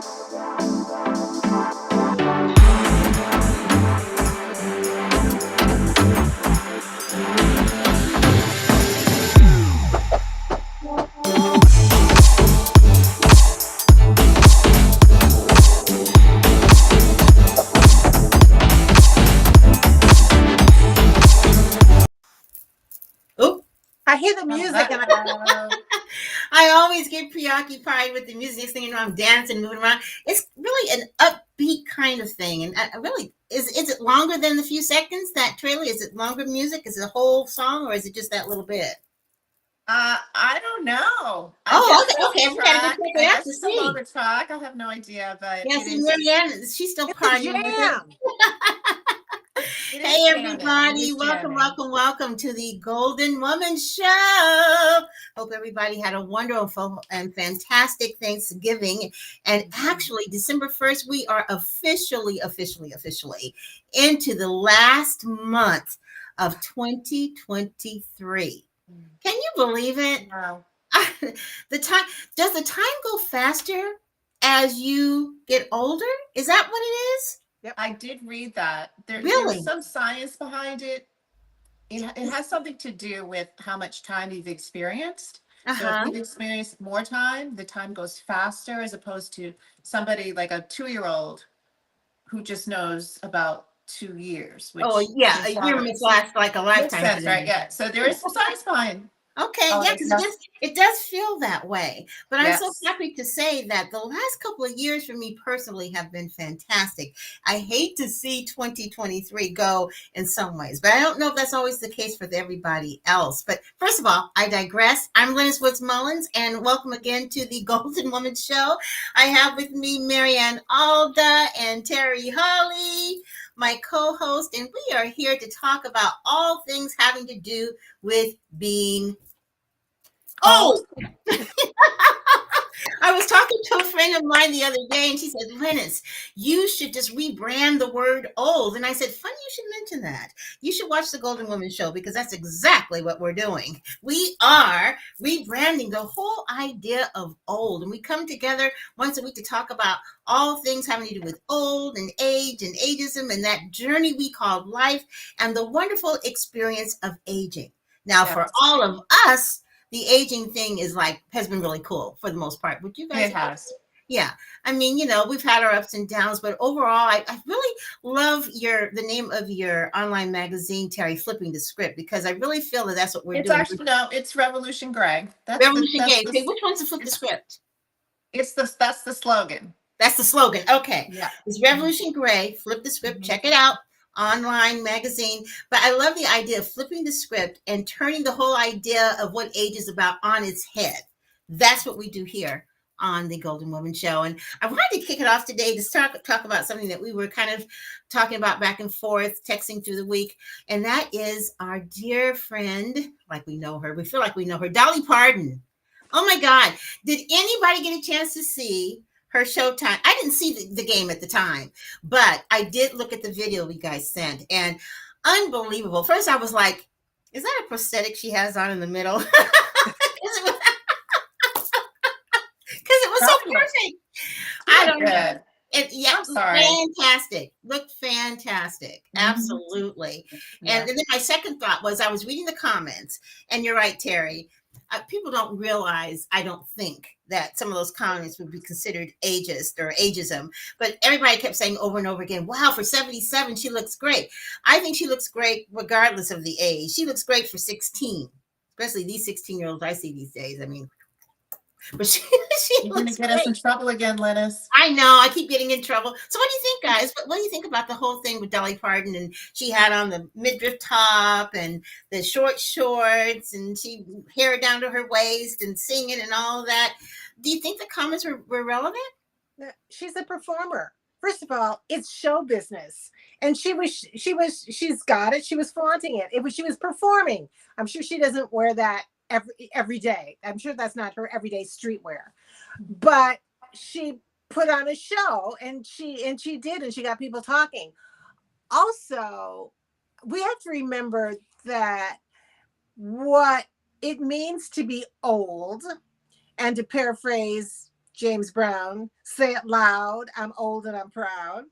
Oop. I hear the music and I always get preoccupied with the music. Next thing you know, I'm dancing, moving around. It's really an upbeat kind of thing. And I really, is it longer than the few seconds, that trailer? Is it longer music? Is it a whole song or is it just that little bit? I don't know. I Oh, guess okay, it's okay. a We gotta go track. check I it out guess to it's a see. longer track. I have no idea, but Yeah, it see, is. Mariann, she's still it's a partying with it. jam. It Hey, is jamming. It everybody. is Welcome, jamming. welcome, welcome to the Golden Woman Show. Hope everybody had a wonderful and fantastic Thanksgiving. And actually, December 1st, we are officially into the last month of 2023. Can you believe it? Wow. The time, does the time go faster as you get older? Is that what it is? I did read that. There's Really? some science behind it. It has something to do with how much time you've experienced. So if Uh-huh. you've experienced more time, the time goes faster as opposed to somebody like a 2-year-old who just knows about 2 years, Oh, which yeah, a makes a year lot of must last like a makes lifetime to sense, right? them. Yeah. So there is some science behind Okay, all yeah, this because stuff. it does feel that way. But I'm so Yes. happy to say that the last couple of years for me personally have been fantastic. I hate to see 2023 go in some ways, but I don't know if that's always the case for everybody else. But first of all, I digress. I'm Lynnis Woods Mullins, and welcome again to the Golden Woman Show. I have with me Mariann and Terri Holly, my co-host, and we are here to talk about all things having to do with being Oh, old. I was talking to a friend of mine the other day, and she said, Lynnis, you should just rebrand the word old. And I said, funny you should mention that. You should watch the Golden Woman Show because that's exactly what we're doing. We are rebranding the whole idea of old. And we come together once a week to talk about all things having to do with old and age and ageism and that journey we call life and the wonderful experience of aging. Now, for yes, all of us, the aging thing is like has been really cool for the most part. Would you guys it agree? has. Yeah. I mean, we've had our ups and downs, but overall, I really love the name of your online magazine, Terri, Flipping the Script, because I really feel that that's what we're It's doing. actually no, it's Revolution Greg. Revolution Gay. Okay, which one's to flip the it's script? that's the slogan. That's the slogan. Okay. Yeah. It's Revolution Gray. Flip the script. Mhm. Check it out. Online magazine. But I love the idea of flipping the script and turning the whole idea of what age is about on its head. That's what we do here on the Golden Woman Show. And I wanted to kick it off today to talk about something that we were kind of talking about back and forth, texting through the week. And that is our dear friend, like we know her, we feel like we know her, Dolly Parton. Oh my God. Did anybody get a chance to see her Showtime? I didn't see the game at the time, but I did look at the video we guys sent, and unbelievable. First, I was like, "Is that a prosthetic she has on in the middle?" Because it was so Fabulous. perfect. I don't know. Good. Yeah, I'm sorry. fantastic. Looked fantastic. Absolutely. Yeah. And then my second thought was I was reading the comments, and you're right, Terri. People don't realize, I don't think, that some of those comments would be considered ageist or ageism. But everybody kept saying over and over again, wow, for 77, she looks great. I think she looks great regardless of the age. She looks great for 16, especially these 16-year-olds I see these days. I mean, but she You're gonna looks get us in great. trouble again, Lynnis. I know. I keep getting in trouble. So what do you think, guys? What do you think about the whole thing with Dolly Parton? And she had on the midriff top and the short shorts, and she hair down to her waist and singing and all of that. Do you think the comments were relevant? She's a performer. First of all, it's show business. And she's got it. She was flaunting it. She was performing. I'm sure she doesn't wear that every day. I'm sure that's not her everyday streetwear. But she put on a show and she did, and she got people talking. Also, we have to remember that what it means to be old, and to paraphrase James Brown, say it loud. I'm old and I'm proud.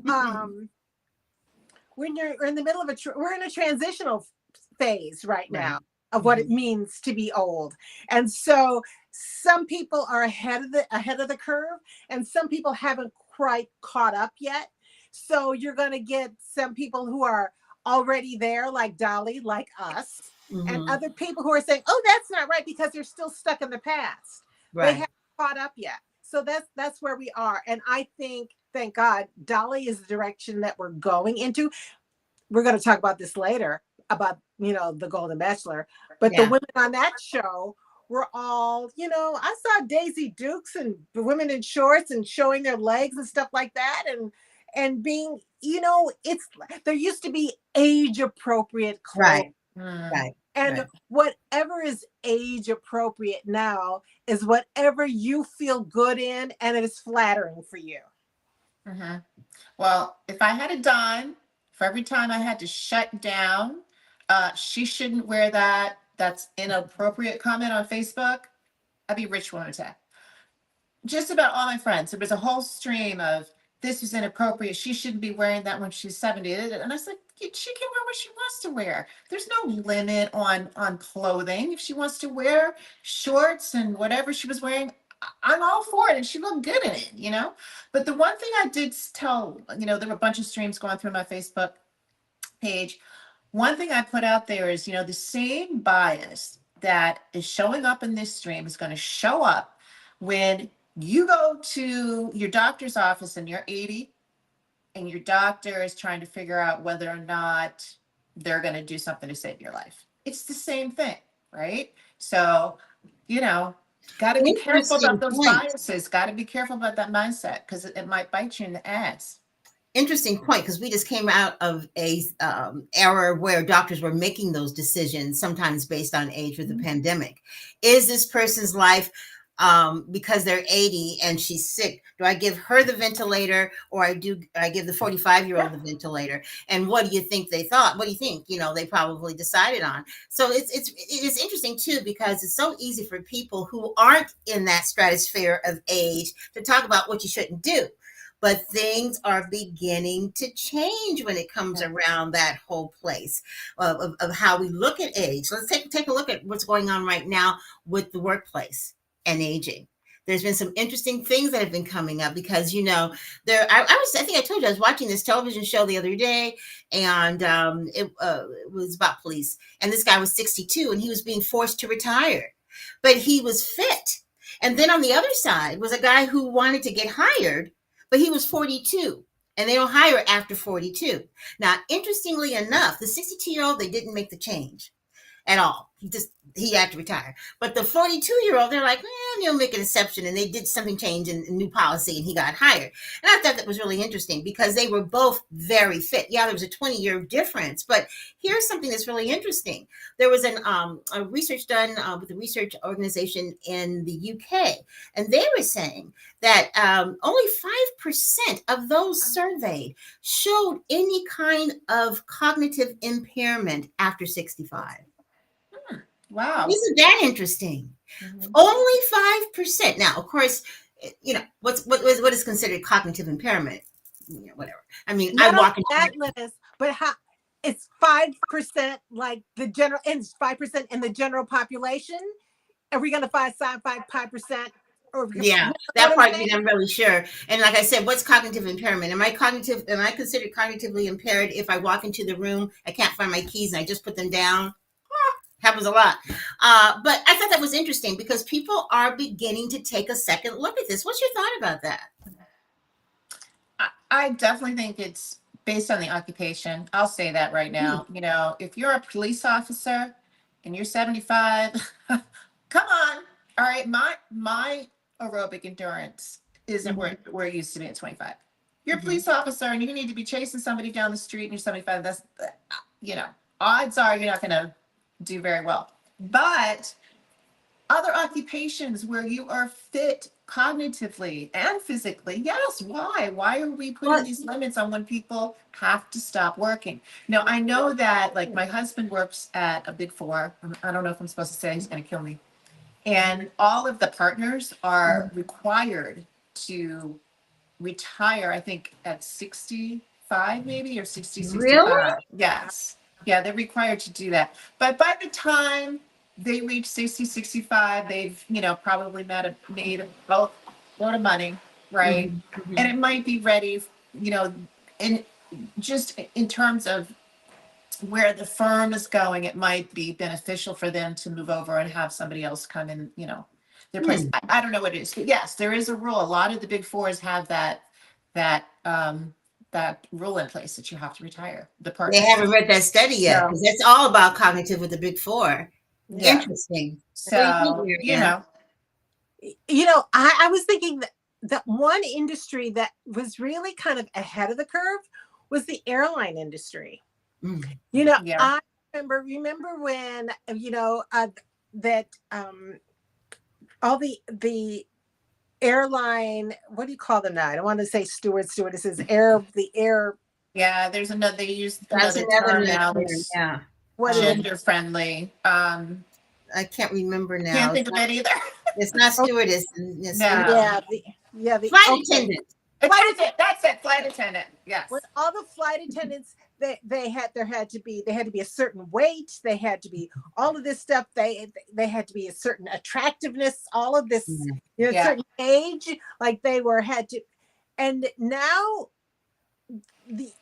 Um, when you're in the middle of we're in a transitional phase right Right. now of what it means to be old. And so some people are ahead of the curve, and some people haven't quite caught up yet. So you're going to get some people who are already there, like Dolly, like us, and Mhm. other people who are saying, oh, that's not right, because they're still stuck in the past. They Right. haven't caught up yet. So that's where we are. And I think, thank God, Dolly is the direction that we're going into. We're going to talk about this later, about, the Golden Bachelor, but the Yeah. women on that show were all, I saw Daisy Dukes and the women in shorts and showing their legs and stuff like that, and being, it's, there used to be age appropriate clothes, Right. Mm, Right. and Right. whatever is age appropriate now is whatever you feel good in, and it is flattering for you. mhm. Well, if I had a dime for every time I had to shut down, she shouldn't wear that. That's inappropriate comment on Facebook. I'd be rich woman attack. Just about all my friends. There was a whole stream of this was inappropriate. She shouldn't be wearing that when she's 70. And I was like, she can wear what she wants to wear. There's no limit on clothing. If she wants to wear shorts and whatever she was wearing, I'm all for it. And she looked good in it. But the one thing I did tell, there were a bunch of streams going through my Facebook page. One thing I put out there is, the same bias that is showing up in this stream is going to show up when you go to your doctor's office and you're 80 and your doctor is trying to figure out whether or not they're going to do something to save your life. It's the same thing, right? So, got to be careful about Interesting those point. biases, got to be careful about that mindset because it might bite you in the ass. Interesting point, because we just came out of a era where doctors were making those decisions, sometimes based on age with the pandemic. Is this person's life, because they're 80 and she's sick, do I give her the ventilator, or I give the 45-year-old the ventilator? And what do you think they thought? What do you think, they probably decided on? So it is interesting too, because it's so easy for people who aren't in that stratosphere of age to talk about what you shouldn't do. But things are beginning to change when it comes around that whole place of how we look at age. Let's take a look at what's going on right now with the workplace and aging. There's been some interesting things that have been coming up because, I think I told you I was watching this television show the other day, and it was about police. And this guy was 62 and he was being forced to retire, but he was fit. And then on the other side was a guy who wanted to get hired, but he was 42, and they don't hire after 42. Now, interestingly enough, the 62-year-old, they didn't make the change at all. He had to retire. But the 42-year-old, they're like, make an exception. And they did something change in new policy, and he got hired. And I thought that was really interesting because they were both very fit. Yeah, there was a 20-year difference, but here's something that's really interesting. There was a research done with a research organization in the UK, and they were saying that only 5% of those surveyed showed any kind of cognitive impairment after 65. Wow. Isn't that interesting? Mhm. Only 5%. Now, of course, what is considered cognitive impairment? Whatever. I mean, I Not only walk that, into Lynnis, but it's 5% like the general, and it's 5% in the general population. Are we going to find 5%? Or you yeah, know what that I'm part saying? I'm really sure. And like I said, what's cognitive impairment? Am I considered cognitively impaired if I walk into the room, I can't find my keys and I just put them down? Happens a lot. But I thought that was interesting because people are beginning to take a second look at this. What's your thought about that? I definitely think it's based on the occupation. I'll say that right now. If you're a police officer and you're 75, come on. All right. My aerobic endurance isn't where it used to be at 25. You're a police officer and you need to be chasing somebody down the street and you're 75. That's, odds are you're not going to do very well. But other occupations where you are fit cognitively and physically, yes. Why are we putting these limits on when people have to stop working? Now, I know that, like, my husband works at a Big Four. I don't know if I'm supposed to say, he's going to kill me. And all of the partners are required to retire, I think at 65 maybe, or 60, Really? 65. Yes. Yeah, they're required to do that. But by the time they reach 60, 65, they've, probably made a lot of money, right? Mhm, mhm. And it might be ready, in just in terms of where the firm is going, it might be beneficial for them to move over and have somebody else come in, their place. I don't know what it is, but yes, there is a rule. A lot of the big fours have that rule in place that you have to retire the They partners. haven't read that study yet So because that's all about cognitive with the big four. yeah. Interesting. What do you think, So, Mariann? I was thinking that one industry that was really kind of ahead of the curve was the airline industry. Mm. Yeah. I remember when, that all the airline, what do you call them now? I don't want to say stewardesses, the air. Yeah, they use That's another another term nice now term. that's Yeah. What is it? gender friendly. I can't remember now. Can't think of it either. It's not stewardess. It's No. The flight okay. attendant. That's it. Flight attendant. Yes. When all the flight attendants, they had to be a certain weight, they had to be all of this stuff, they had to be a certain attractiveness, all of this, Yeah. certain age, like had to. And now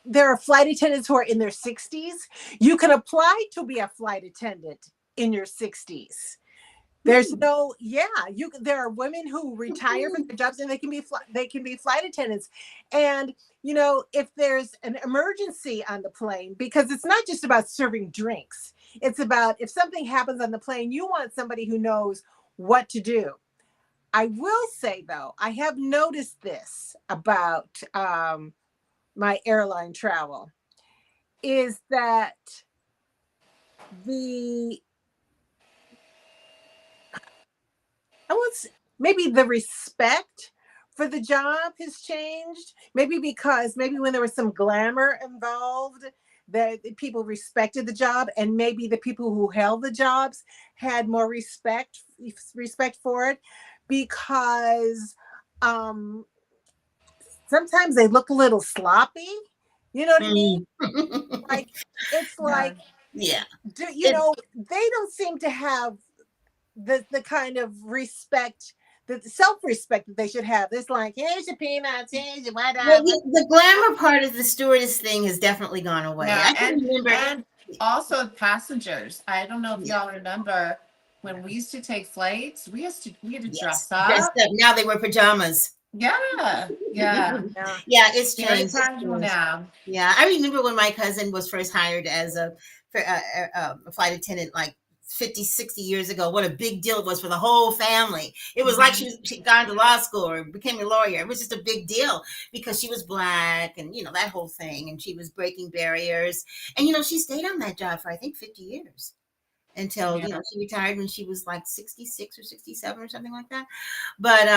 there are flight attendants who are in their 60s. You can apply to be a flight attendant in your 60s. There's there are women who retire from their jobs and they can be flight attendants. And if there's an emergency on the plane, because it's not just about serving drinks, it's about if something happens on the plane, you want somebody who knows what to do. I will say though, I have noticed this about my airline travel, is that maybe the respect for the job has changed. Maybe when there was some glamour involved, that people respected the job, and maybe the people who held the jobs had more respect for it, because sometimes they look a little sloppy. You know what I mean? Like it's like Yeah. they don't seem to have the kind of respect, the self-respect that they should have. It's like, here's your peanuts, here's your white Well, the glamour part of the stewardess thing has definitely gone away. Yeah, I can remember. and also passengers. I don't know if y'all remember when we used to take flights, we had to dress up. Dressed up. Now they wear pajamas. Yeah. It's changed. Very casual now. Yeah, I remember when my cousin was first hired as a flight attendant, like 50, 60 years ago, what a big deal it was for the whole family. It was like she'd gone to law school or became a lawyer. It was just a big deal because she was Black and, that whole thing. And she was breaking barriers. And, she stayed on that job for, I think, 50 years until, she retired when she was like 66 or 67 or something like that. But,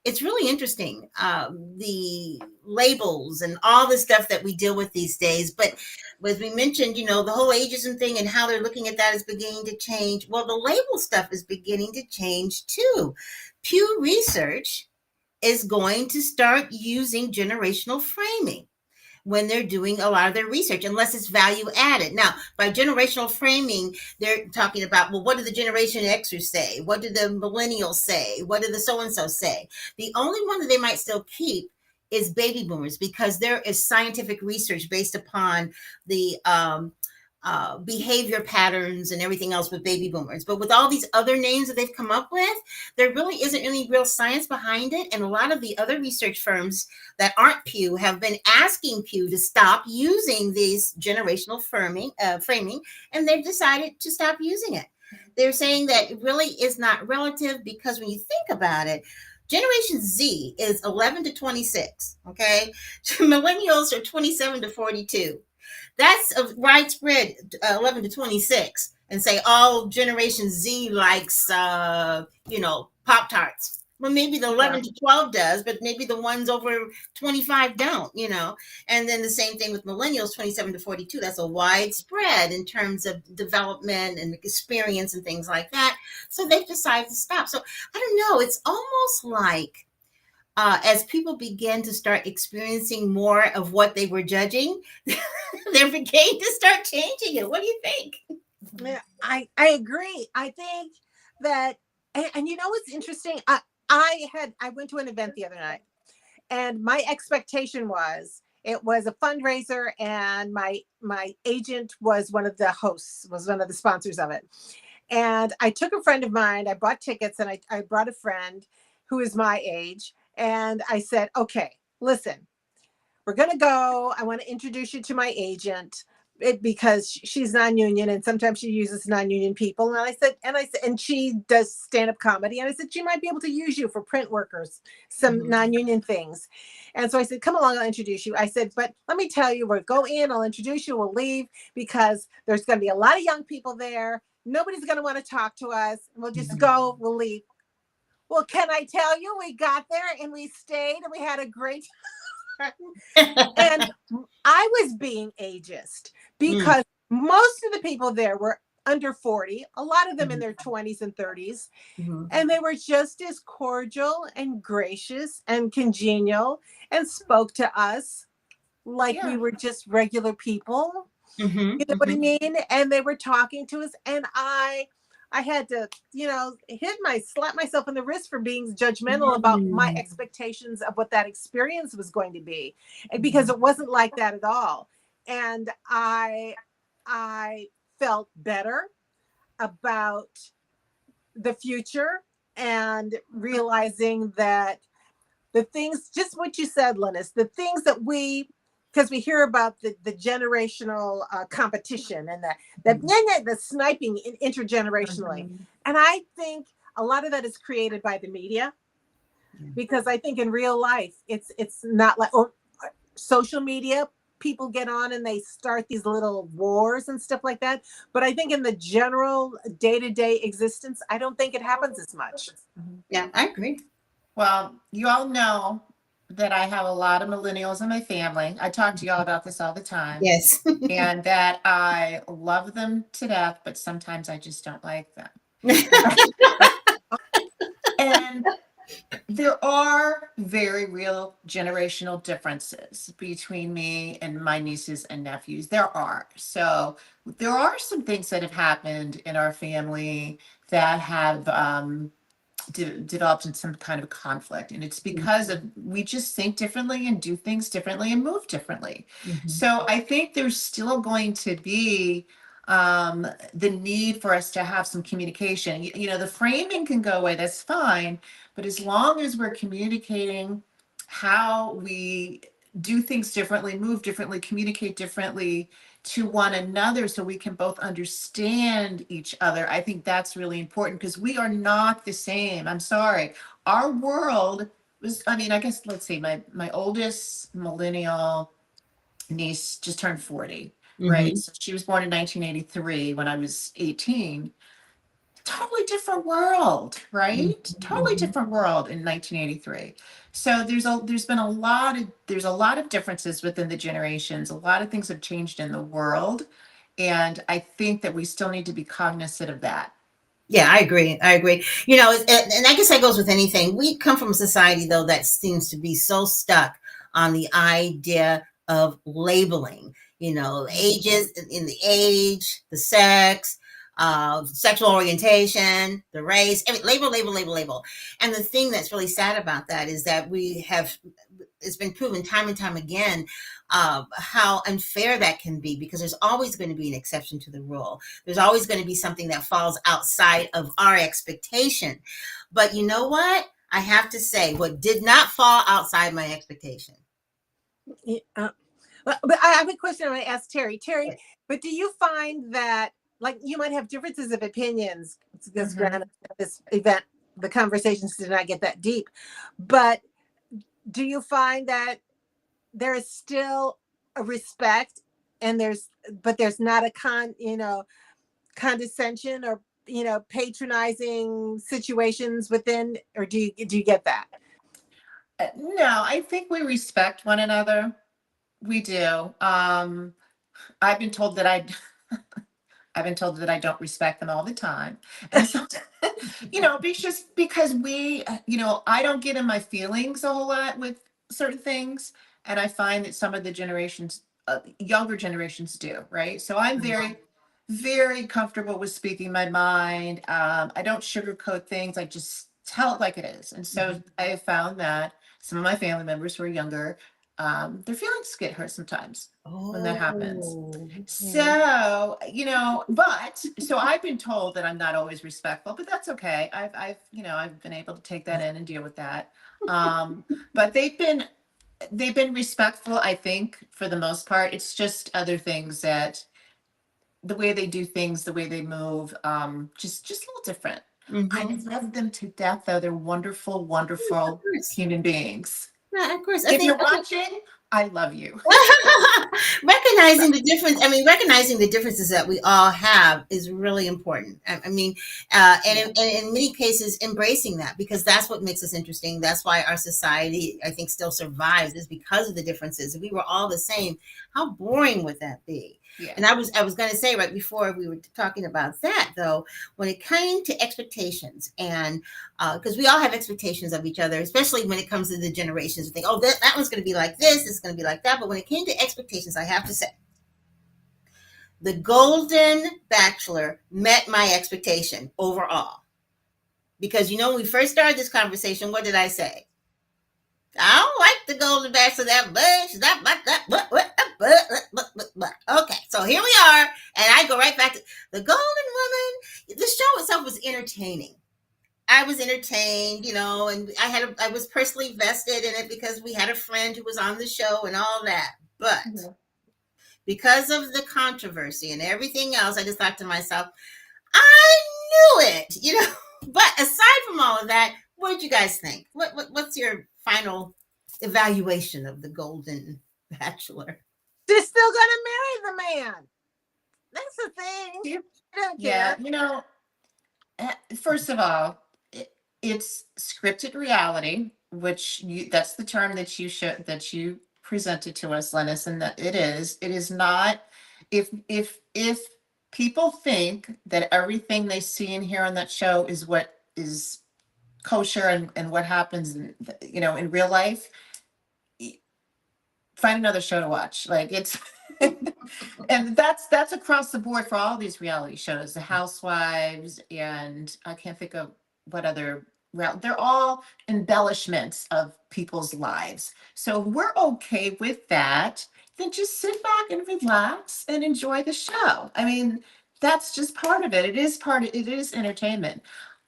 it's really interesting, the labels and all the stuff that we deal with these days. But as we mentioned, the whole ageism thing and how they're looking at that is beginning to change. Well, the label stuff is beginning to change too. Pew Research is going to start using generational framing when they're doing a lot of their research, unless it's value added. Now, by generational framing, they're talking about, well, what do the Generation Xers say? What do the millennials say? What do the so-and-so say? The only one that they might still keep is baby boomers, because there is scientific research based upon the behavior patterns and everything else with baby boomers. But with all these other names that they've come up with, there really isn't any real science behind it. And a lot of the other research firms that aren't Pew have been asking Pew to stop using these generational framing, and they've decided to stop using it. They're saying that it really is not relative, because when you think about it, Generation Z is 11 to 26, okay? Millennials are 27 to 42. That's a widespread 11 to 26, and say all Generation Z likes, Pop-Tarts. Well, maybe the 11 to 12 does, but maybe the ones over 25 don't, And then the same thing with millennials, 27 to 42. That's a widespread in terms of development and experience and things like that. So they've decided to stop. So I don't know. It's almost like as people begin to start experiencing more of what they were judging, they're beginning to start changing it. What do you think? Yeah, I agree. I think that, and you know what's interesting? I went to an event the other night, and my expectation was it was a fundraiser, and my agent was one of the hosts, was one of the sponsors of it. And I took a friend of mine, I bought tickets, and I brought a friend who is my age. And I said, okay, listen, we're going to go. I want to introduce you to my agent because she's non-union, and sometimes she uses non-union people. And I said, and she does stand-up comedy. And I said, she might be able to use you for print workers, some non-union things. And so I said, come along, I'll introduce you. I said, but let me tell you, we'll go in, I'll introduce you, we'll leave, because there's going to be a lot of young people there. Nobody's going to want to talk to us. We'll just go, we'll leave. Well, can I tell you, we got there and we stayed and we had a great time. And I was being ageist because most of the people there were under 40, a lot of them in their 20s and 30s. And they were just as cordial and gracious and congenial and spoke to us like we were just regular people. You know what I mean? And they were talking to us, and I had to, slap myself in the wrist for being judgmental about my expectations of what that experience was going to be, and because it wasn't like that at all. And I felt better about the future and realizing that the things, just what you said, Lynnis, the things that because we hear about the generational competition and the sniping intergenerationally. And I think a lot of that is created by the media, because I think in real life, it's not like, or social media, people get on and they start these little wars and stuff like that. But I think in the general day-to-day existence, I don't think it happens as much. Yeah, I agree. Well, you all know that I have a lot of millennials in my family. I talk to y'all about this all the time. Yes. And that I love them to death, but sometimes I just don't like them. And there are very real generational differences between me and my nieces and nephews. There are. So there are some things that have happened in our family that have developed in some kind of conflict, and it's because of we just think differently and do things differently and move differently. So I think there's still going to be the need for us to have some communication. The framing can go away, that's fine, but as long as we're communicating how we do things differently, move differently, communicate differently to one another, so we can both understand each other, I think that's really important, because we are not the same. I'm sorry. Our world was, I guess, let's see, my oldest millennial niece just turned 40, right? So she was born in 1983 when I was 18. Totally different world, right? Totally different world in 1983. So there's been a lot of differences within the generations. A lot of things have changed in the world, and I think that we still need to be cognizant of that. Yeah, I agree. And I guess that goes with anything. We come from a society, though, that seems to be so stuck on the idea of labeling, ages, in the age, the sex, sexual orientation, the race, label, label, label, label. And the thing that's really sad about that is that it's been proven time and time again how unfair that can be, because there's always going to be an exception to the rule. There's always going to be something that falls outside of our expectation. But you know what? I have to say, what did not fall outside my expectation. But I have a question I want to ask Terri. Terri, but do you find that, like, you might have differences of opinions, because granted, this event, the conversations did not get that deep, but do you find that there is still a respect, and there's not a condescension patronizing situations within, or do you get that? No, I think we respect one another. We do. I've been told that I've been told that I don't respect them all the time. And so, because I don't get in my feelings a whole lot with certain things. And I find that some of the younger generations do, right? So I'm very, very comfortable with speaking my mind. I don't sugarcoat things. I just tell it like it is. And so I have found that some of my family members who are younger, their feelings get hurt sometimes when that happens. So, so I've been told that I'm not always respectful, but that's okay. I've been able to take that in and deal with that. But they've been respectful, I think, for the most part. It's just other things that the way they do things, the way they move, just a little different. I love them to death, though. They're wonderful, wonderful human beings. Yeah, of course. If you're watching, I love you. Recognizing the difference. I mean, recognizing the differences that we all have is really important. I mean, and in many cases, embracing that, because that's what makes us interesting. That's why our society, I think, still survives, is because of the differences. If we were all the same, how boring would that be? Yeah. And I was going to say right before we were talking about that, though, when it came to expectations, and because we all have expectations of each other, especially when it comes to the generations. We think, oh, that one's going to be like this is going to be like that. But when it came to expectations, I have to say, the Golden Bachelor met my expectation overall. Because, when we first started this conversation, what did I say? I don't like the Golden Bachelor that much. Okay, so here we are, and I go right back to the Golden Woman. The show itself was entertaining. I was entertained, and I was personally vested in it because we had a friend who was on the show and all that. But because of the controversy and everything else, I just thought to myself, I knew it, But aside from all of that, what did you guys think? What's your final evaluation of the Golden Bachelor? They're still gonna marry the man. That's the thing. I don't care. First of all, it's scripted reality, which that's the term that you presented to us, Lynnis, and that it is not. If people think that everything they see and hear on that show is what is kosher and what happens in real life, find another show to watch. Like it's and that's across the board for all these reality shows, the Housewives, and I can't think of what other. They're all embellishments of people's lives. So if we're okay with that, then just sit back and relax and enjoy the show. I mean, that's just part of it. It is entertainment.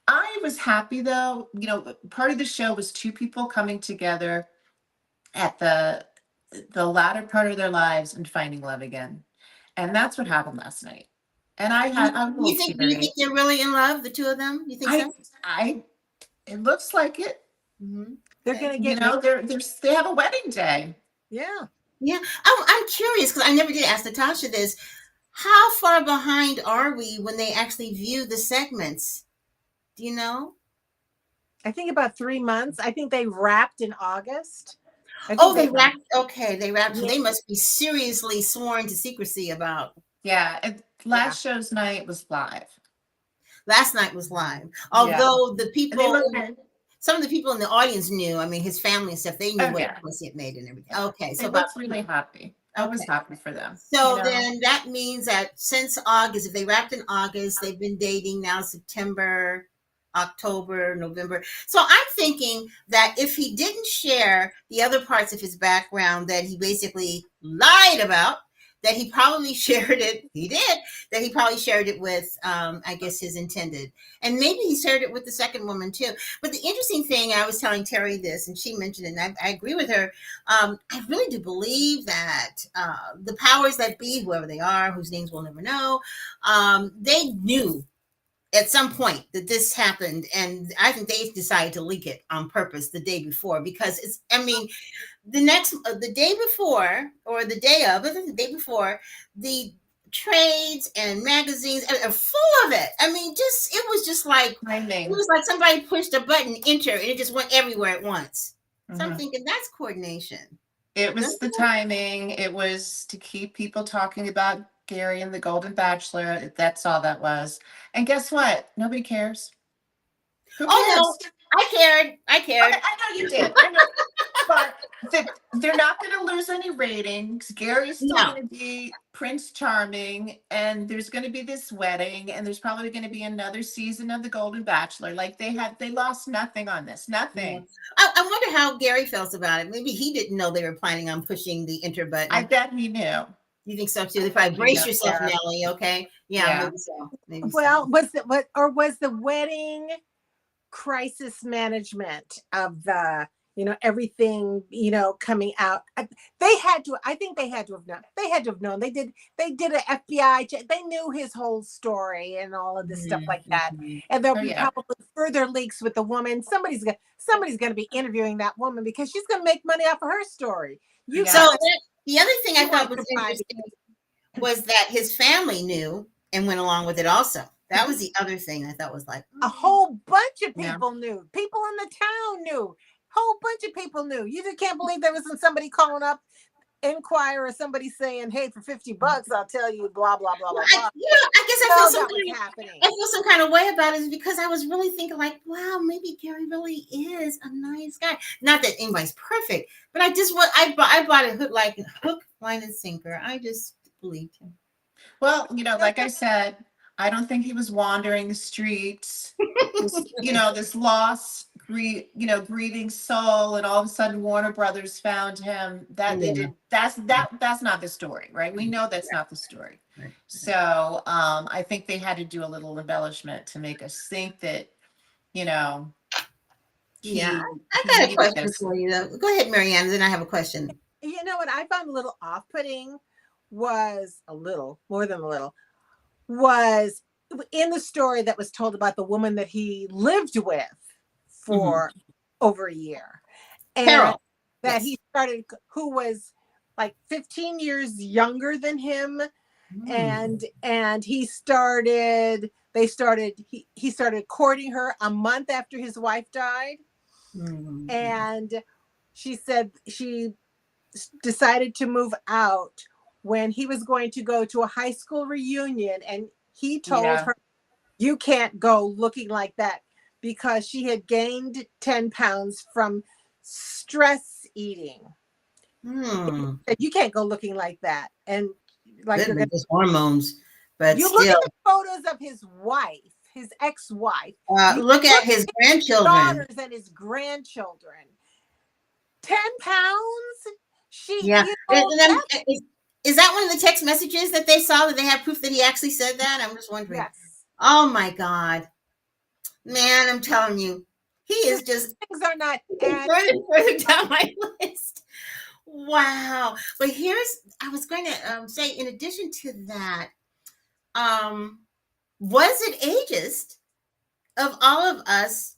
I was happy though, part of the show was two people coming together at the latter part of their lives and finding love again. And that's what happened last night. And Do you think they're really in love, the two of them? You think so? It looks like it. They're gonna get they have a wedding day. Yeah. I'm curious, because I never did ask Natasha this. How far behind are we when they actually view the segments? Do you know? I think about 3 months. I think they wrapped in August. They wrapped. Okay, they wrapped. Yeah. They must be seriously sworn to secrecy about. Yeah, last show's night was live. Last night was live. Although the people, some of the people in the audience knew. I mean, his family and stuff. They knew what choice he had made and everything. Okay, so I was really happy. I was happy for them. So then that means that since August, if they wrapped in August, they've been dating now September, October, November. So I'm thinking that if he didn't share the other parts of his background that he basically lied about, that he probably shared it. He did. That he probably shared it with, I guess, his intended. And maybe he shared it with the second woman, too. But the interesting thing, I was telling Terri this, and she mentioned it, and I agree with her. I really do believe that the powers that be, whoever they are, whose names we'll never know, they knew at some point that this happened. And I think they decided to leak it on purpose the day before, because the day before, the trades and magazines and full of it. I mean, it was just like Timing. it was like somebody pushed a button, enter, and it just went everywhere at once. So I'm Mhm. thinking that's coordination. It was the timing. It was to keep people talking about Gary and the Golden Bachelor. That's all that was. And guess what? Nobody cares. Who cares? Oh no, I cared. I cared. I know you did. I know. But they're not going to lose any ratings. Gary's still No. going to be Prince Charming, and there's going to be this wedding, and there's probably going to be another season of the Golden Bachelor. Like they lost nothing on this. Nothing. I wonder how Gary felt about it. Maybe he didn't know they were planning on pushing the enter button. I bet he knew. You think so too? They probably brace yourself, Nelly. Okay. Yeah. Maybe so. Maybe Well, so. was the wedding crisis management of the, everything, coming out? I think they had to have known. They had to have known. They did an FBI check. They knew his whole story and all of this stuff like that. And there'll be probably further leaks with the woman. Somebody's gonna be interviewing that woman because she's gonna make money off of her story. So the other thing I thought was interesting was that his family knew and went along with it also. That was the other thing I thought was like a whole bunch of people knew. People in the town knew. Whole bunch of people knew. You just can't believe there wasn't somebody calling up Inquirer or somebody saying, "Hey, for $50, I'll tell you blah blah blah blah." I guess I feel some kind of way about it because I was really thinking like, wow, maybe Gary really is a nice guy. Not that anybody's perfect, but I bought a hook, line, and sinker. I just believed him. Well, like I said, I don't think he was wandering the streets. This lost, grieving soul, and all of a sudden Warner Brothers found him. That's not the story, right? We know that's not the story. Right. So I think they had to do a little embellishment to make us think that, I got a question for you though. Go ahead, Mariann, then I have a question. You know what I found a little off-putting was more than a little, was in the story that was told about the woman that he lived with for over a year, and Carol. That he started, who was like 15 years younger than him, and he started courting her a month after his wife died, and she said she decided to move out when he was going to go to a high school reunion, and he told her, "You can't go looking like that," because she had gained 10 pounds from stress eating. You can't go looking like that. And like just hormones, but you look at the photos of his wife, his ex-wife. Look at his grandchildren. Daughters and his grandchildren. 10 pounds? Is that one of the text messages that they saw that they have proof that he actually said that? I'm just wondering. Yes. Oh my God. Man, I'm telling you, he is just things are not further down my list. Wow. But I was going to say, in addition to that, was it ageist of all of us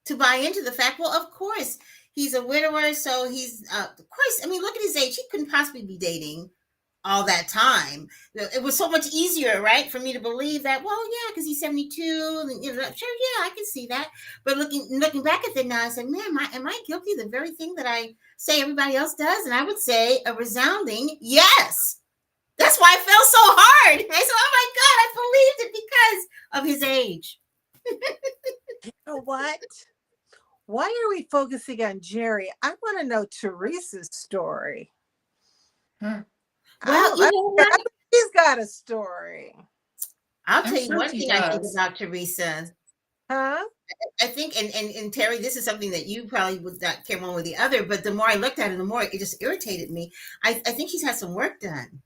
to buy into the fact, well, of course, he's a widower, so he's, of course, I mean, look at his age. He couldn't possibly be dating all that time. It was so much easier, right, for me to believe that, well, yeah, because he's 72, and sure, yeah, I can see that. But looking back at it now, I said, man, am I guilty of the very thing that I say everybody else does? And I would say a resounding yes. That's why I fell so hard. I said, oh my God, I believed it because of his age. You know what? Why are we focusing on Jerry? I want to know Teresa's story. Well, you know what? She's got a story. I'll tell you one thing I think about Teresa. Huh? I think, and Terry, this is something that you probably would not care one with the other, but the more I looked at it, the more it just irritated me. I think she's had some work done.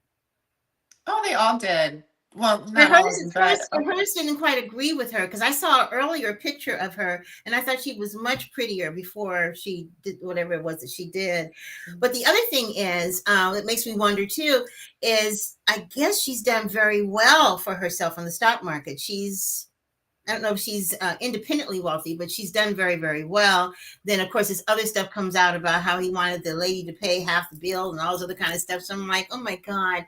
Oh, they all did. Well, hers didn't quite agree with her because I saw an earlier picture of her and I thought she was much prettier before she did whatever it was that she did. But the other thing is, that makes me wonder too, is I guess she's done very well for herself on the stock market. I don't know if she's independently wealthy, but she's done very, very well. Then, of course, this other stuff comes out about how he wanted the lady to pay half the bill and all this other kind of stuff. So I'm like, oh my God.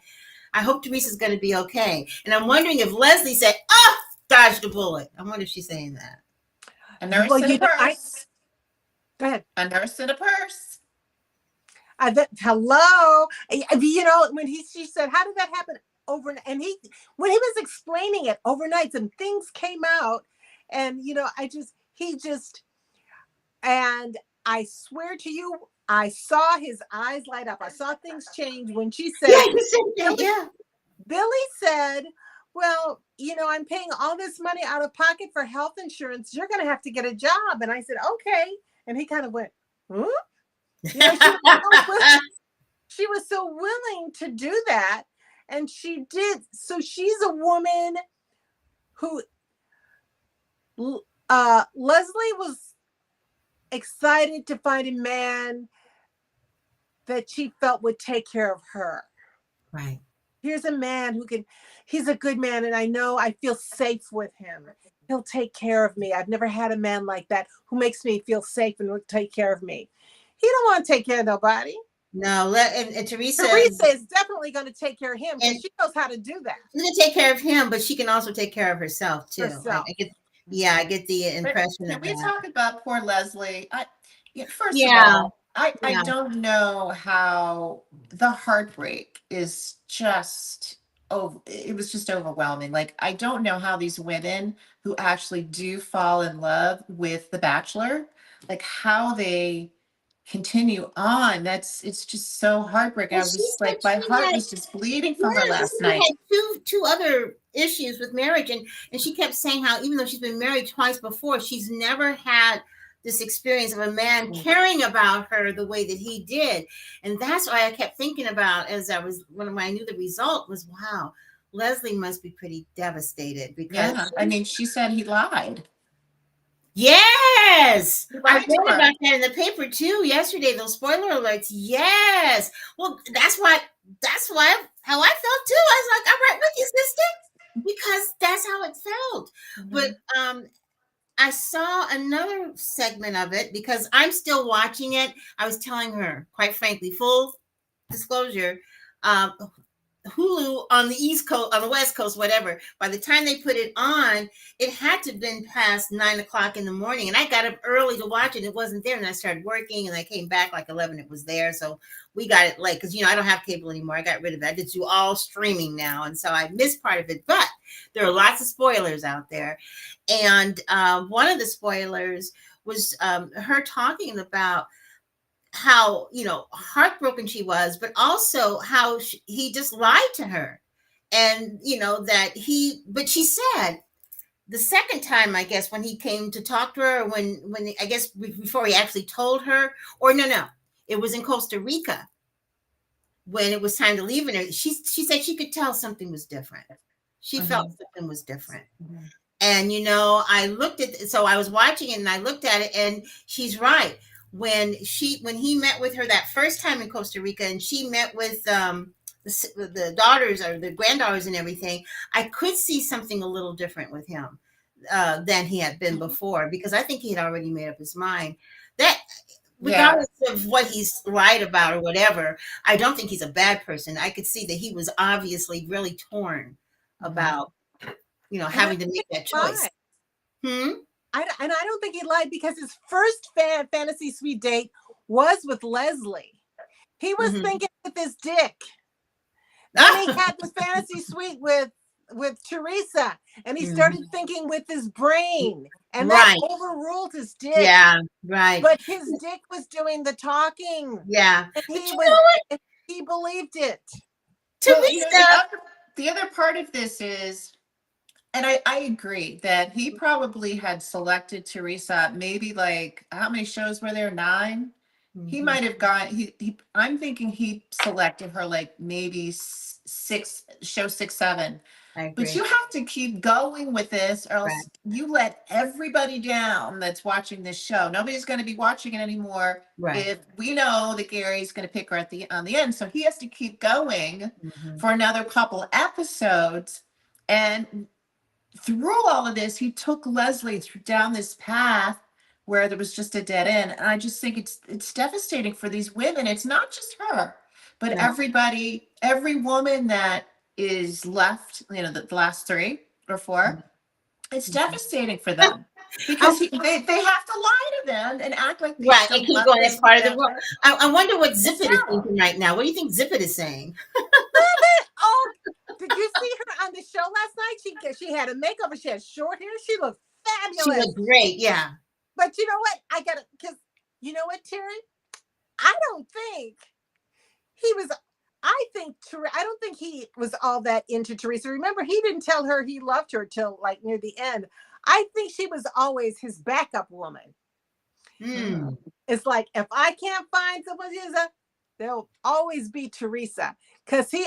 I hope Teresa's going to be okay. And I'm wondering if Leslie said, "Oh, dodged a bullet." I wonder if she's saying that. A nurse Well, in a you know, purse. go ahead. A nurse in a purse. Hello. You know, when she said, "How did that happen overnight?" And when he was explaining it overnight, some things came out, and you know, and I swear to you, I saw his eyes light up. I saw things change when she Yeah, said, you said that. Yeah. Billy said, "Well, you know, I'm paying all this money out of pocket for health insurance. You're going to have to get a job." And I said, "Okay." And he kind of went, "Huh?" You know, she was so willing to do that, and she did. So she's a woman who Leslie was excited to find a man that she felt would take care of her. Right. Here's a man he's a good man, and I feel safe with him. He'll take care of me. I've never had a man like that who makes me feel safe and will take care of me. He don't want to take care of nobody. No, and Teresa Teresa is definitely going to take care of him because and she knows how to do that she's going to take care of him, but she can also take care of herself too. herself. I get the But impression can of we that. talk about poor Leslie? First of Yeah. all, I Yeah. don't know how the heartbreak is just, oh, it was just overwhelming. Like, I don't know how these women who actually do fall in love with The Bachelor, like how they continue on. It's just so heartbreaking. Well, I she was said like, my she heart had was just bleeding for her yeah, she last said she night. had two other issues with marriage, and she kept saying how even though she's been married twice before, she's never had this experience of a man caring about her the way that he did. And that's why I kept thinking about when I knew the result was, wow, Leslie must be pretty devastated because Yeah, I mean, she said he lied. yes, He I lied to read her. about that in the paper too yesterday. Those spoiler alerts. Yes. Well, that's why how I felt too. I was like, I'm right with you, sister, because that's how it felt. But I saw another segment of it because I'm still watching it. I was telling her, quite frankly, full disclosure, um, Hulu on the East Coast, on the West Coast, whatever. By the time they put it on, it had to have been past 9 o'clock in the morning. And I got up early to watch it. It wasn't there. And I started working and I came back like 11. It was there. So we got it late because, I don't have cable anymore. I got rid of it. I just do all streaming now. And so I missed part of it. But there are lots of spoilers out there. And one of the spoilers was her talking about how heartbroken she was, but also how he just lied to her, and but she said the second time, I guess, when he came to talk to her, when I guess before he actually told her, or no, it was in Costa Rica when it was time to leave, and she said she could tell something was different. She felt something was different. And so I was watching it and I looked at it, and she's right. When he met with her that first time in Costa Rica, and she met with the daughters or the granddaughters and everything, I could see something a little different with him than he had been before, because I think he had already made up his mind that regardless of what he's lied about or whatever, I don't think he's a bad person. I could see that he was obviously really torn about having to make that choice. And I don't think he lied, because his first fantasy suite date was with Leslie. He was thinking with his dick. Then he had the fantasy suite with Teresa, and he started thinking with his brain, and that overruled his dick. Yeah, right. But his dick was doing the talking. Yeah, and he believed it. Teresa. The other part of this is, and I agree that he probably had selected Teresa, maybe like, how many shows were there? 9? He might have gone, I'm thinking he selected her like maybe 6, show 6, 7. But you have to keep going with this, or else you let everybody down that's watching this show. Nobody's going to be watching it anymore if we know that Gary's going to pick her on the end. So he has to keep going for another couple episodes. And through all of this, he took Leslie down this path where there was just a dead end. And I just think it's devastating for these women. It's not just her, but everybody, every woman that is left, the last 3 or 4, it's Mhm. devastating for them because Oh, they have to lie to them and act like they right, still and keep love going. them That's part of the role. together. I wonder what It's Zippet is terrible. thinking right now. What do you think Zippet is saying? Oh, did you see her on the show last night? She had a makeover. She had short hair. She looked She fabulous. looked great. Yeah. But you know what? I gotta, because you know what, Terry? I don't think he was. I don't think he was all that into Teresa. Remember, he didn't tell her he loved her till like near the end. I think she was always his backup woman. Hmm. It's like if I can't find someone who's there'll always be Teresa. Because he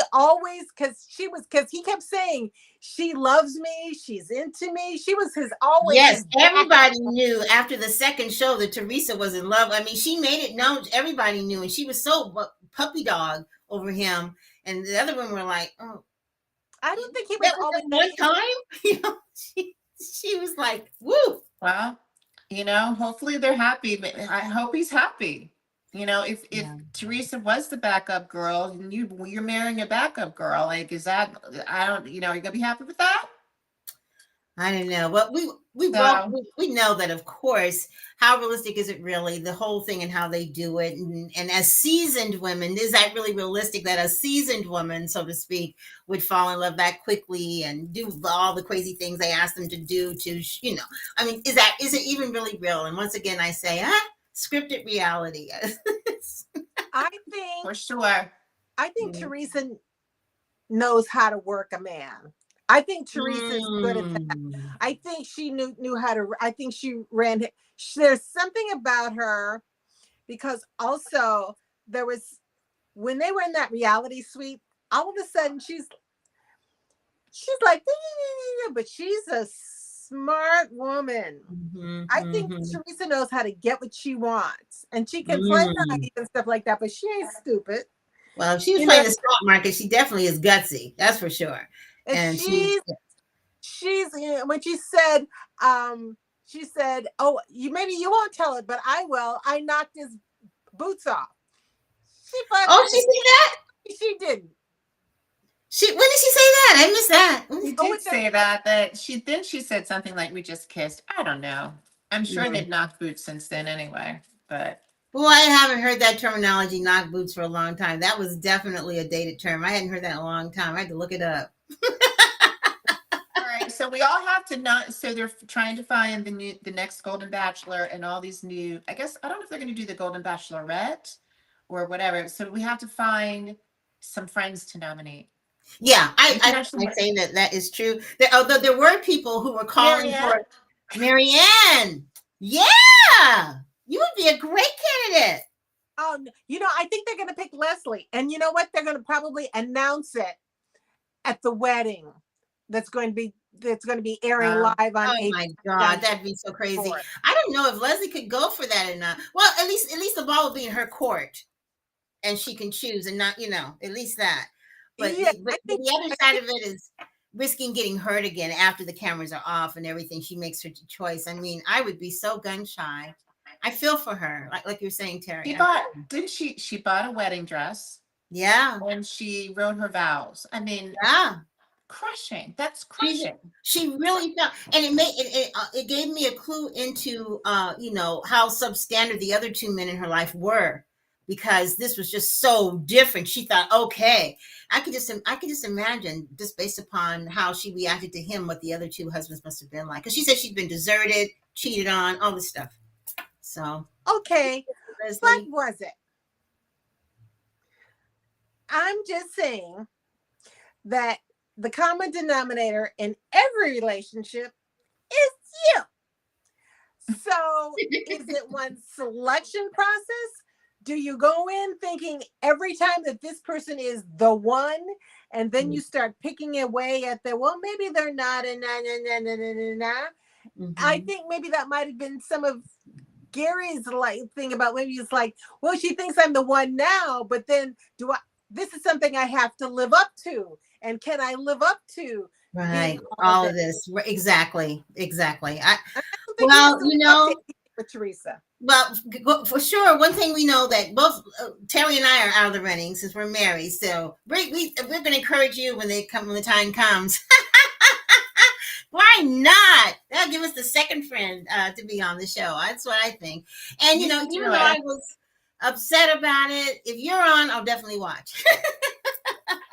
kept saying she loves me, she's into me. She was always Yes, his backup. everybody knew after the second show that Teresa was in love. I mean, she made it known. Everybody knew, and she was so puppy dog over him. And the other women were like, "Oh, I don't think he was that was always that that one time." You know, she was like, "Woo." Well, hopefully they're happy. I hope he's happy. If Yeah. Teresa was the backup girl and you're marrying a backup girl, like, is that, I don't, are you gonna be happy with that? I don't know. Well, we both So we know that, of course. How realistic is it really? The whole thing and how they do it, and as seasoned women, is that really realistic that a seasoned woman, so to speak, would fall in love that quickly and do all the crazy things they ask them to do? I mean, is it even really real? And once again, I say, scripted reality. I think for sure. Mm. Teresa knows how to work a man. I think Teresa is good at that. Mm. I think she knew how to. I think she ran. There's something about her because also there was when they were in that reality suite. All of a sudden, she's like, but she's a smart woman. Mhm, I think mhm. Teresa knows how to get what she wants, and she can play Mm. naive and stuff like that. But she ain't stupid, Well, if she was you know. playing the stock market, she definitely is gutsy. That's for sure. And And she, she's when she said, "Oh, maybe you won't tell it, but I will. I knocked his boots off." She oh, she fucking said that. she didn't. When did she say that? I missed that. She Oh, did say that she said something like, we just kissed. I don't know. I'm sure Yeah. they've knocked boots since then anyway, but Well, I haven't heard that terminology, knock boots, for a long time. That was definitely a dated term. I hadn't heard that in a long time. I had to look it up. all right, so we all have to not. So they're trying to find the next Golden Bachelor and all these new. I guess I don't know if they're going to do the Golden Bachelorette or whatever. So we have to find some friends to nominate. Yeah, I International say that is true. Although there were people who were calling Mariann. for Marianne. Yeah, you would be a great candidate. I think they're going to pick Leslie, and you know what? They're going to probably announce it at the wedding. That's going to be airing live on Oh my God, on that'd be so crazy. 4th. I don't know if Leslie could go for that or not. Well, at least the ball will be in her court, and she can choose, and not, at least that. But Yeah, the other side of it is risking getting hurt again after the cameras are off and everything. She makes her choice. I mean, I would be so gun shy. I feel for her, like you're saying, Terry. Didn't she bought a wedding dress Yeah, and she wrote her vows. I mean, yeah. crushing. That's She crushing. she really felt, and it gave me a clue into how substandard the other two men in her life were, because this was just so different. She thought, okay, I could just imagine, just based upon how she reacted to him, what the other two husbands must have been like, because she said she'd been deserted, cheated on, all this stuff. So okay. What Leslie, was it? I'm just saying that the common denominator in every relationship is you. So, is it one selection process? Do you go in thinking every time that this person is the one, and then you start picking away at maybe they're not, and I think maybe that might have been some of Gary's thing about, maybe it's like, well, she thinks I'm the one now, but then this is something I have to live up to. And can I live up to right, being all all this? of this, exactly. I don't think he has Well, to live up to with Teresa. Well, for sure. One thing we know that both Terry and I are out of the running since we're married. So we're going to encourage you when the time comes. Why not? That'll give us the second friend to be on the show. That's what I think. And You you know, should do even though it. I was upset about it, if you're on, I'll definitely watch.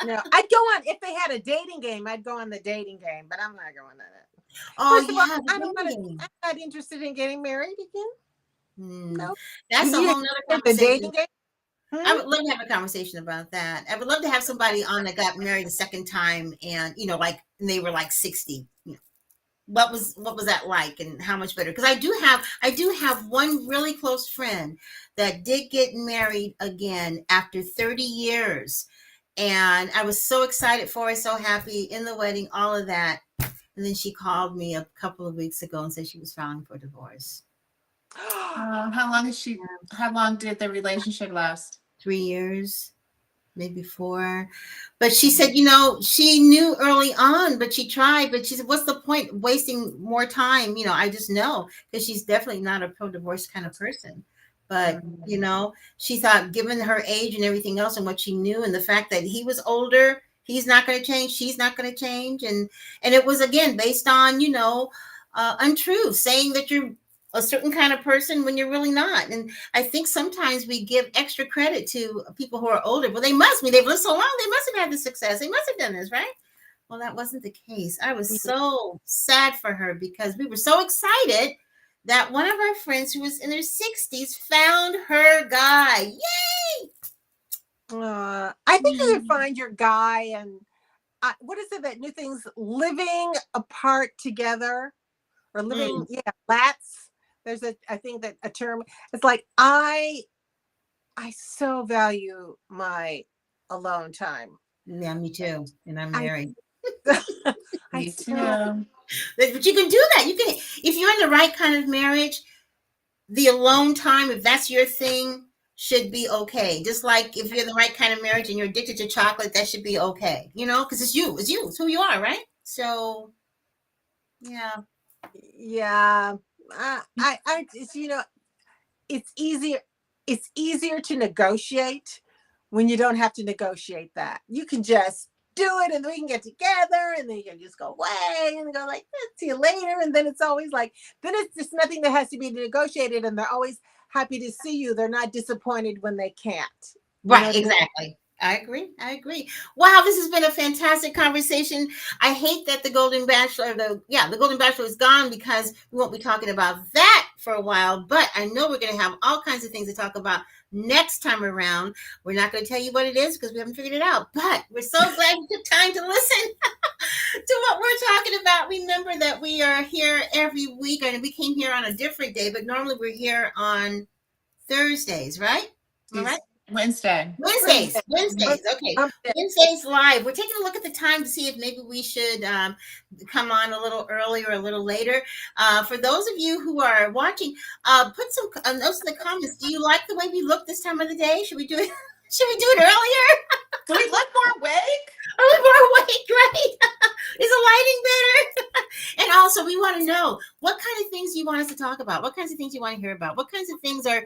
No, I'd go on if they had a dating game. I'd go on the dating game, but I'm not going on that. Oh First of all, yeah, I don't want to. dating. I'm not interested in getting married again. No, That's a You whole nother the conversation. dating game. I would love to have a conversation about that. I would love to have somebody on that got married a second time, and you know, like they were like 60. You know, what was that like, and how much better? Because I do have one really close friend that did get married again after 30 years, and I was so excited for her, so happy in the wedding, all of that, and then she called me a couple of weeks ago and said she was filing for divorce. How long did the relationship last? 3 years, maybe 4. But she said, you know, she knew early on, but she tried. But she said, what's the point wasting more time? You know, I just know, because she's definitely not a pro-divorce kind of person. But, you know, she thought, given her age and everything else and what she knew and the fact that he was older, he's not going to change, she's not going to change. And it was, again, based on, you know, untruth, saying that you're a certain kind of person when you're really not. And I think sometimes we give extra credit to people who are older. Well, they've lived so long, they must have had the success. They must have done this, right? Well, that wasn't the case. I was so sad for her because we were so excited that one of our friends who was in her 60s found her guy. Yay! I think you can find your guy, and what is it, that new things, living apart together, or living, lats. There's I think that a term. It's like I so value my alone time. Yeah, me too. And I'm married. Me too. But you can do that. You can, if you're in the right kind of marriage, the alone time, if that's your thing, should be okay. Just like if you're in the right kind of marriage and you're addicted to chocolate, that should be okay. You know, because it's you. It's who you are, right? So, yeah. Yeah. It's, you know, it's easier to negotiate when you don't have to negotiate that. You can just do it, and then we can get together, and then you can just go away and go like, see you later. And then it's always like, then it's just nothing that has to be negotiated, and they're always happy to see you. They're not disappointed when they can't. Right, exactly. I agree. Wow, this has been a fantastic conversation. I hate that the Golden Bachelor, the Golden Bachelor is gone, because we won't be talking about that for a while, but I know we're going to have all kinds of things to talk about next time around. We're not going to tell you what it is because we haven't figured it out, but we're so glad you took time to listen to what we're talking about. Remember that we are here every week, and we came here on a different day, but normally we're here on Thursdays, right? All right. Wednesdays. Okay. Wednesdays live. We're taking a look at the time to see if maybe we should come on a little earlier, a little later. For those of you who are watching, put some notes in the comments. Do you like the way we look this time of the day? Should we do it? Should we do it earlier? Do we look more awake? A little more awake, right? Is the lighting better? And also, we want to know what kind of things you want us to talk about. What kinds of things you want to hear about? What kinds of things are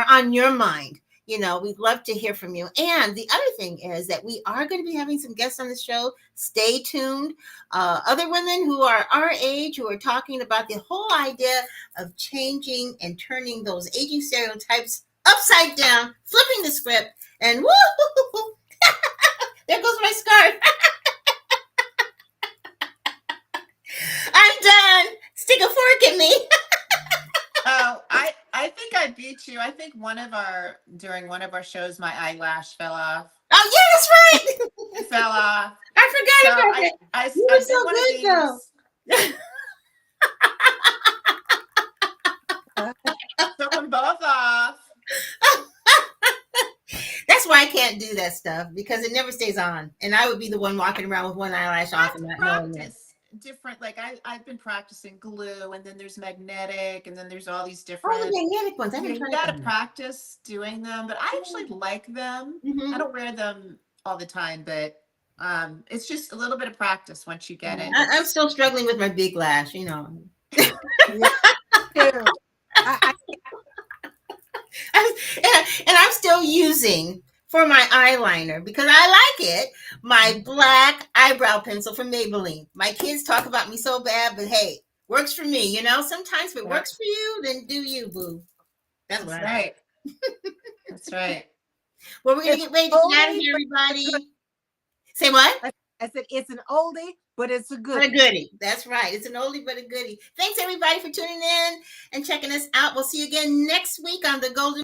on your mind? You know, we'd love to hear from you. And the other thing is that we are going to be having some guests on the show. Stay tuned. Other women who are our age, who are talking about the whole idea of changing and turning those aging stereotypes upside down, flipping the script, and woo! There goes my scarf. I'm done. Stick a fork in me. Oh, I think I beat you. I think during one of our shows, my eyelash fell off. Oh, yeah, that's right. It fell off. I forgot about it. You were so good, though. Took them both off. That's why I can't do that stuff, because it never stays on. And I would be the one walking around with one eyelash off and not knowing it. Different, like I've been practicing glue, and then there's magnetic, and then there's all these different. Oh, the magnetic ones. You got to practice doing them, but I actually like them. Mm-hmm. I don't wear them all the time, but it's just a little bit of practice once you get it. I'm still struggling with my big lash, you know. I And I'm still using for my eyeliner because I like it. My black eyebrow pencil from Maybelline. My kids talk about me so bad, but hey, works for me. You know, sometimes if it works for you, then do you, boo. That's what I right. That's right. Well, we're gonna It's get ready to get out of oldie, here, but everybody. Say what? I said it's an oldie, but it's a But a goodie. goodie. That's right. It's an oldie but a goodie. Thanks everybody for tuning in and checking us out. We'll see you again next week on the Golden.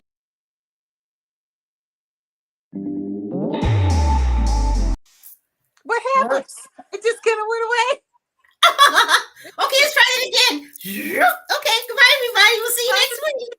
What happened? It just kind of went away. Okay, let's try it again. Okay, goodbye everybody. We'll see you next week.